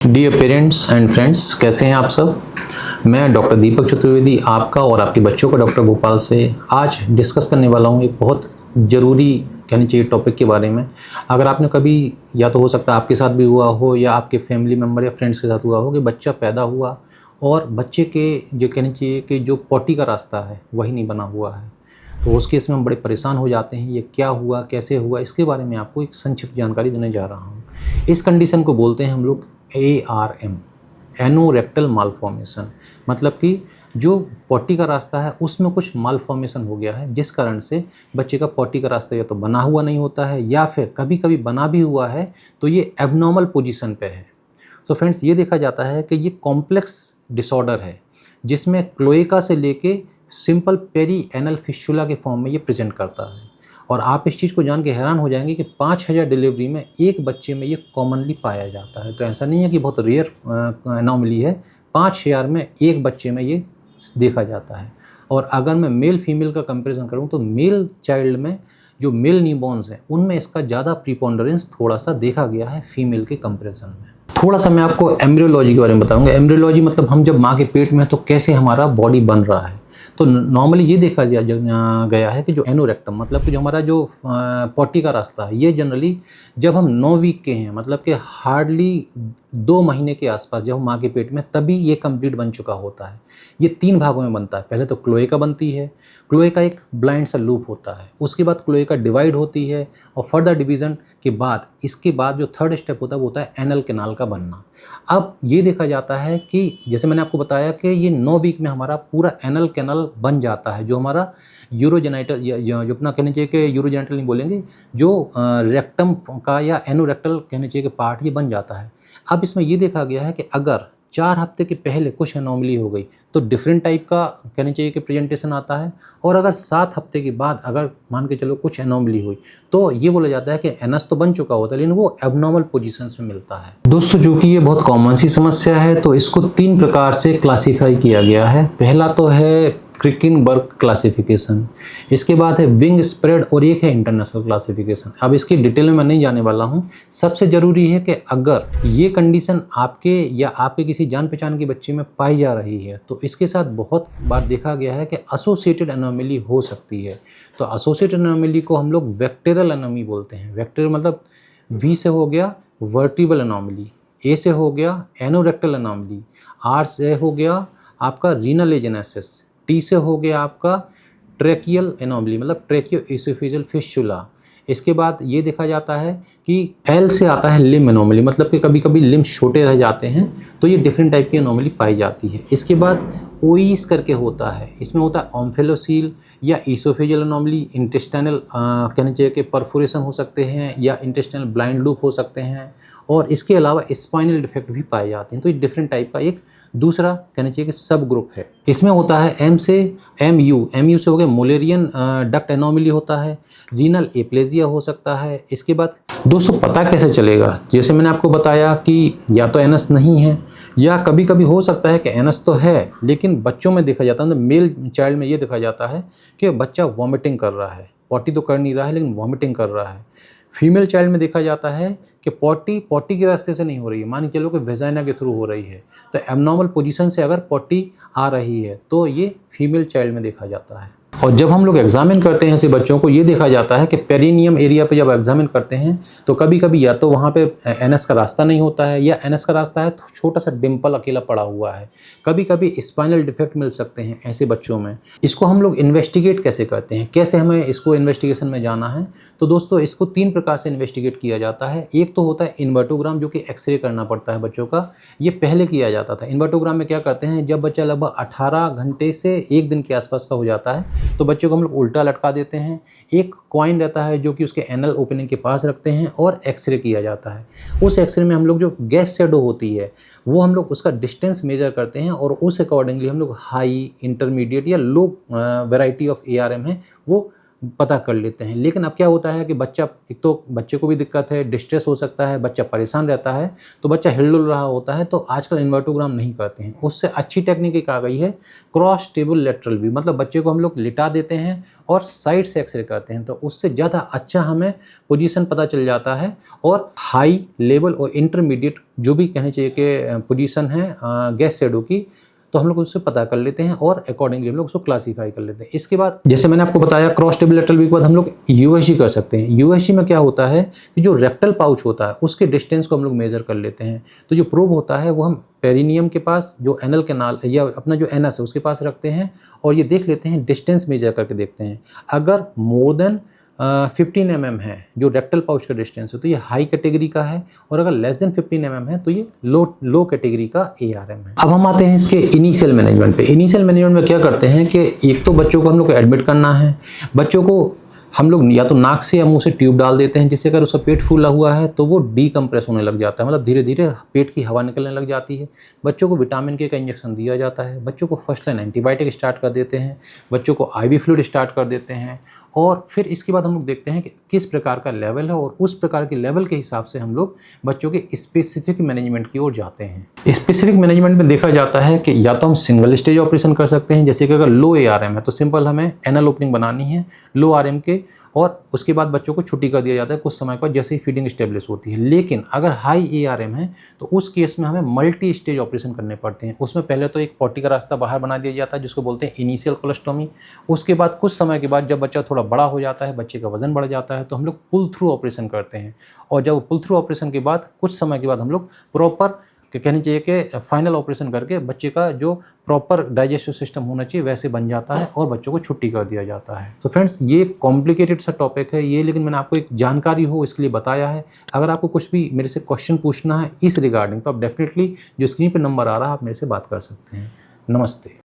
Dear parents and friends, कैसे हैं आप सब। मैं डॉक्टर दीपक चतुर्वेदी आपका और आपके बच्चों का डॉक्टर भोपाल से आज डिस्कस करने वाला हूँ एक बहुत ज़रूरी कहनी चाहिए टॉपिक के बारे में। अगर आपने कभी, या तो हो सकता है आपके साथ भी हुआ हो या आपके फैमिली मेम्बर या फ्रेंड्स के साथ हुआ हो कि बच्चा पैदा हुआ और बच्चे के जो कहनी चाहिए कि जो पॉटी का रास्ता है वही नहीं बना हुआ है, तो उस केस में हम बड़े परेशान हो जाते हैं। ये क्या हुआ, कैसे हुआ, इसके बारे में आपको एक संक्षिप्त जानकारी देने जा रहा हूँ। इस कंडीशन को बोलते हैं हम लोग ARM, एनोरेक्टल मालफॉर्मेशन। मतलब कि जो पॉटी का रास्ता है उसमें कुछ मालफॉर्मेशन हो गया है, जिस कारण से बच्चे का पॉटी का रास्ता या तो बना हुआ नहीं होता है या फिर कभी कभी बना भी हुआ है तो ये एबनॉर्मल पोजीशन पे है। तो फ्रेंड्स, ये देखा जाता है कि ये कॉम्प्लेक्स डिसऑर्डर है जिसमें क्लोएका से लेके सिंपल पेरी एनल फिस्टुला के फॉर्म में ये प्रेजेंट करता है। और आप इस चीज़ को जान के हैरान हो जाएंगे कि 5000 डिलीवरी में एक बच्चे में ये कॉमनली पाया जाता है। तो ऐसा नहीं है कि बहुत रेयर एनॉमली है, 5000 में एक बच्चे में ये देखा जाता है। और अगर मैं मेल फीमेल का कंपैरिजन करूँ तो मेल चाइल्ड में जो मेल न्यूबॉर्न्स हैं उनमें इसका ज़्यादा प्रीपोंडरेंस थोड़ा सा देखा गया है फीमेल के कंपैरिजन में। थोड़ा सा मैं आपको एम्ब्रियोलॉजी के बारे में बताऊंगा। एम्ब्रियोलॉजी मतलब हम जब माँ के पेट में हैं तो कैसे हमारा बॉडी बन रहा है। तो नॉर्मली ये देखा गया है कि जो एनोरेक्टम मतलब कि जो हमारा जो पॉटी का रास्ता है, ये जनरली जब हम 9 वीक के हैं, मतलब कि हार्डली 2 महीने के आसपास जब हम माँ के पेट में, तभी ये कंप्लीट बन चुका होता है। ये 3 भागों में बनता है। पहले तो क्लोएका बनती है, क्लोएका एक ब्लाइंड सा लूप होता है। उसके बाद क्लोएका डिवाइड होती है और फर्दर डिवीज़न के बाद इसके बाद जो थर्ड स्टेप होता है वो होता है एनल कैनाल का बनना। अब ये देखा जाता है कि जैसे मैंने आपको बताया कि ये 9 वीक में हमारा पूरा एनल कैनाल बन जाता है, जो हमारा यूरोजेनाइटल जो अपना कहना चाहिए कि यूरोजेनाइटल नहीं बोलेंगे, जो रेक्टम का या एनोरेक्टल कहना चाहिए कि पार्ट ये बन जाता है। अब इसमें ये देखा गया है कि अगर 4 हफ्ते के पहले कुछ एनोमली हो गई तो डिफरेंट टाइप का कहना चाहिए कि प्रेजेंटेशन आता है, और अगर 7 हफ्ते के बाद अगर मान के चलो कुछ एनोमली हुई तो ये बोला जाता है कि एनस तो बन चुका होता है लेकिन वो एबनॉर्मल पोजीशंस में मिलता है। दोस्तों, जो कि ये बहुत कॉमन सी समस्या है, तो इसको 3 प्रकार से क्लासीफाई किया गया है। पहला तो है क्रिकिनबर्ग क्लासिफिकेशन, इसके बाद है विंग स्प्रेड और एक है इंटरनेशनल क्लासिफिकेशन। अब इसकी डिटेल में मैं नहीं जाने वाला हूँ। सबसे ज़रूरी है कि अगर ये कंडीशन आपके या आपके किसी जान पहचान के बच्चे में पाई जा रही है तो इसके साथ बहुत बार देखा गया है कि एसोसिएटेड एनोमली हो सकती है। तो एसोसिएटेड एनोमली को हम लोग वेक्टरल एनोमली बोलते हैं। वेक्टरल मतलब V से हो गया वर्टिबल एनोमली, A से हो गया एनोरेक्टल एनोमली, R से हो गया आपका रीनल एजेनेसिस, T से हो गया आपका ट्रेकियल एनोमली मतलब ट्रेकियो एसोफेजियल फिस्टुला। इसके बाद ये देखा जाता है कि L से आता है लिम एनोमली, मतलब कि कभी कभी लिम छोटे रह जाते हैं, तो ये डिफरेंट टाइप की एनोमली पाई जाती है। इसके बाद ओईस करके होता है, इसमें होता है ऑम्फेलोसील या ईसोफेजियल एनोमली, इंटेस्टाइनल कहना चाहिए कि परफोरेशन हो सकते हैं या इंटेस्टाइनल ब्लाइंड लूप हो सकते हैं, और इसके अलावा स्पाइनल डिफेक्ट भी पाए जाते हैं। तो ये डिफरेंट टाइप का एक दूसरा कहना चाहिए कि सब ग्रुप है। इसमें होता है M से MU से हो गया मोलेरियन डक्ट एनोमली होता है, रीनल एप्लेजिया हो सकता है। इसके बाद दोस्तों, पता कैसे चलेगा? जैसे मैंने आपको बताया कि या तो एनस नहीं है या कभी कभी हो सकता है कि एनस तो है लेकिन बच्चों में देखा जाता है, मेल चाइल्ड में ये देखा जाता है कि बच्चा वॉमिटिंग कर रहा है, पॉटी तो कर नहीं रहा है लेकिन वॉमिटिंग कर रहा है। फीमेल चाइल्ड में देखा जाता है कि पॉटी के रास्ते से नहीं हो रही है, मान के चलो कि वेजाइना के थ्रू हो रही है। तो एबनॉर्मल पोजीशन से अगर पॉटी आ रही है तो ये फीमेल चाइल्ड में देखा जाता है। और जब हम लोग एग्जामिन करते हैं ऐसे बच्चों को, ये देखा जाता है कि पेरिनियम एरिया पे जब एग्जामिन करते हैं तो कभी कभी या तो वहाँ पे एनएस का रास्ता नहीं होता है या एनएस का रास्ता है तो छोटा सा डिम्पल अकेला पड़ा हुआ है। कभी कभी स्पाइनल डिफेक्ट मिल सकते हैं ऐसे बच्चों में। इसको हम लोग इन्वेस्टिगेट कैसे करते हैं, कैसे हमें इसको इन्वेस्टिगेशन में जाना है? तो दोस्तों, इसको 3 प्रकार से इन्वेस्टिगेट किया जाता है। एक तो होता है इन्वर्टोग्राम, जो कि एक्सरे करना पड़ता है बच्चों का। ये पहले किया जाता था। इन्वर्टोग्राम में क्या करते हैं, जब बच्चा लगभग 18 घंटे से 1 दिन के आसपास का हो जाता है तो बच्चों को हम लोग उल्टा लटका देते हैं। एक कॉइन रहता है जो कि उसके एनल ओपनिंग के पास रखते हैं और एक्सरे किया जाता है। उस एक्सरे में हम लोग जो गैस शैडो होती है वो हम लोग उसका डिस्टेंस मेजर करते हैं और उस अकॉर्डिंगली हम लोग हाई, इंटरमीडिएट या लो वैरायटी ऑफ ARM है वो पता कर लेते हैं। लेकिन अब क्या होता है कि बच्चा, एक तो बच्चे को भी दिक्कत है, डिस्ट्रेस हो सकता है, बच्चा परेशान रहता है, तो बच्चा हिल-डुल रहा होता है, तो आजकल इन्वर्टोग्राम नहीं करते हैं। उससे अच्छी टेक्निक एक आ गई है क्रॉस टेबल लैटरल व्यू, मतलब बच्चे को हम लोग लिटा देते हैं और साइड से एक्सरे करते हैं, तो उससे ज़्यादा अच्छा हमें पोजीशन पता चल जाता है और हाई लेवल और इंटरमीडिएट जो भी कहने चाहिए कि पोजीशन है गैस शैडो की, तो हम लोग उससे पता कर लेते हैं और अकॉर्डिंगली हम लोग उसको क्लासीफाई कर लेते हैं। इसके बाद जैसे मैंने आपको बताया क्रॉस टेबल लैटरल व्यू के बाद हम लोग यूएसजी कर सकते हैं। यूएसजी में क्या होता है कि जो रेक्टल पाउच होता है उसके डिस्टेंस को हम लोग मेजर कर लेते हैं। तो जो प्रोब होता है वो हम पेरिनियम के पास, जो एनल कैनाल या अपना जो एनस है उसके पास रखते हैं और ये देख लेते हैं, डिस्टेंस मेजर करके देखते हैं। अगर मोर देन 15 mm है जो रेक्टल पाउच का डिस्टेंस है, तो ये हाई कैटेगरी का है, और अगर लेस देन 15 mm है तो ये लो कैटेगरी का ARM है। अब हम आते हैं इसके इनिशियल मैनेजमेंट पे। इनिशियल मैनेजमेंट में क्या करते हैं कि एक तो बच्चों को हम लोग को एडमिट करना है। बच्चों को हम लोग या तो नाक से या मुंह से ट्यूब डाल देते हैं, जिससे अगर उसका पेट फूला हुआ है तो वो डीकम्प्रेस होने लग जाता है, मतलब धीरे धीरे पेट की हवा निकलने लग जाती है। बच्चों को विटामिन के का इंजेक्शन दिया जाता है। बच्चों को फर्स्ट लाइन एंटीबायोटिक स्टार्ट कर देते हैं। बच्चों को IV फ्लूइड स्टार्ट कर देते हैं। और फिर इसके बाद हम लोग देखते हैं कि किस प्रकार का लेवल है, और उस प्रकार के लेवल के हिसाब से हम लोग बच्चों के स्पेसिफिक मैनेजमेंट की ओर जाते हैं। स्पेसिफिक मैनेजमेंट में देखा जाता है कि या तो हम सिंगल स्टेज ऑपरेशन कर सकते हैं, जैसे कि अगर लो ARM है तो सिंपल हमें एनल ओपनिंग बनानी है लो RM के, और उसके बाद बच्चों को छुट्टी कर दिया जाता है कुछ समय बाद जैसे ही फीडिंग स्टेबलिश होती है। लेकिन अगर हाई ARM है तो उस केस में हमें मल्टी स्टेज ऑपरेशन करने पड़ते हैं। उसमें पहले तो एक पॉटी का रास्ता बाहर बना दिया जाता है जिसको बोलते हैं इनिशियल कोलोस्टोमी। उसके बाद कुछ समय के बाद जब बच्चा थोड़ा बड़ा हो जाता है, बच्चे का वजन बढ़ जाता है, तो हम लोग पुल थ्रू ऑपरेशन करते हैं। और जब पुल थ्रू ऑपरेशन के बाद कुछ समय के बाद हम लोग प्रॉपर कहनी चाहिए कि फाइनल ऑपरेशन करके बच्चे का जो प्रॉपर डाइजेस्टिव सिस्टम होना चाहिए वैसे बन जाता है और बच्चों को छुट्टी कर दिया जाता है। तो फ्रेंड्स, ये कॉम्प्लिकेटेड सा टॉपिक है ये, लेकिन मैंने आपको एक जानकारी हो इसके लिए बताया है। अगर आपको कुछ भी मेरे से क्वेश्चन पूछना है इस रिगार्डिंग, तो आप डेफिनेटली जो स्क्रीन पर नंबर आ रहा है आप मेरे से बात कर सकते हैं। नमस्ते।